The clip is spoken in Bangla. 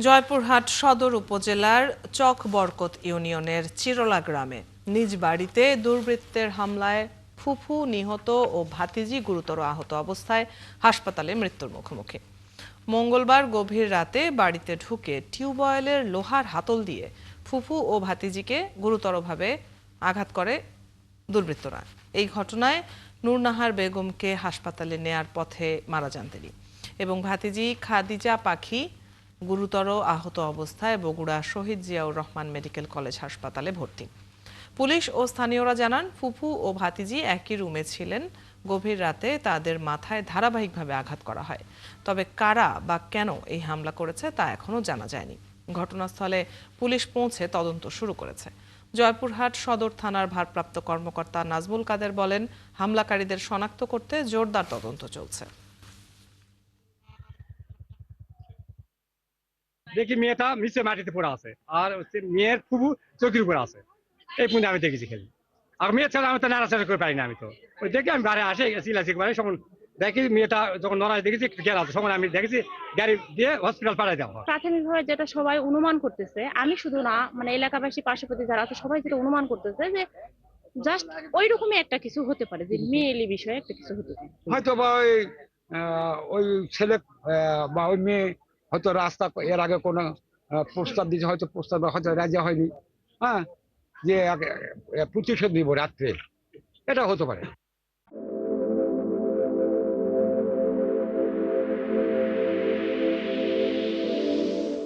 জয়পুরহাট সদর উপজেলার চকবরকত ইউনিয়নের চিরলা গ্রামে নিজ বাড়িতে দুর্বৃত্তের হামলায় ফুফু নিহত ও ভাতিজি গুরুতর আহত অবস্থায় হাসপাতালে মৃত্যুর মুখোমুখি। মঙ্গলবার গভীর রাতে বাড়িতে ঢুকে টিউবওয়েলের লোহার হাতল দিয়ে ফুফু ও ভাতিজিকে গুরুতরভাবে আঘাত করে দুর্বৃত্তরা। এই ঘটনায় নূরনাহার বেগমকে হাসপাতালে নেয়ার পথে মারা যান তিনি এবং ভাতিজি খাদিজা পাখি গুরুতর আহত অবস্থায় বগুড়া শহীদ জিয়াউর রহমান মেডিকেল কলেজ হাসপাতালে ভর্তি। পুলিশ ও স্থানীয়রা জানান, ফুফু ও ভাতিজি একই রুমে ছিলেন। গভীর রাতে তাদের মাথায় ধারাবাহিকভাবে আঘাত করা হয়। তবে কারা বা কেন এই হামলা করেছে তা এখনো জানা যায়নি। ঘটনাস্থলে পুলিশ পৌঁছে তদন্ত শুরু করেছে। জয়পুরহাট সদর থানার ভারপ্রাপ্ত কর্মকর্তা নাজমুল কাদের বলেন, হামলাকারীদের শনাক্ত করতে জোরদার তদন্ত চলছে। দেখি মেয়েটা নিচে মাটিতে পড়ে আছে, আর মেয়ের ফুবু চৌকির উপরে আছে। এই পুণ্যে আমি দেখেছি খেলি। আর মেয়ে ছাড়া আমি তো নাড়াচাড়া করে পারি না। আমি তো ওই দেখি আমি বাড়ি আসে চিলাচি করে সখন দেখি মেয়েটা যখন নড়াই দেখেছি গেল আছে, তখন আমি দেখেছি গাড়ি দিয়ে হসপিটাল পাঠাই দেওয়া হয়। প্রাথমিকভাবে যেটা সবাই অনুমান করতেছে, আমি শুধু না, মানে এলাকাবাসী পার্শ্ববর্তী যারা আছে সবাই যেটা অনুমান করতেছে যে জাস্ট ওই রকমই একটা কিছু হতে পারে, যে মেয়েলি বিষয়ে একটা কিছু হতে পারে। হয়তো বা ওই ছেলে বা ওই মেয়ে হয়তো রাস্তা এর আগে কোনো প্রস্তাব দিয়েছে, হয়তো প্রস্তাব হয়তো রাজি হয়নি, হ্যাঁ, যে প্রতিশোধ নিব রাত্রে, এটা হতে পারে।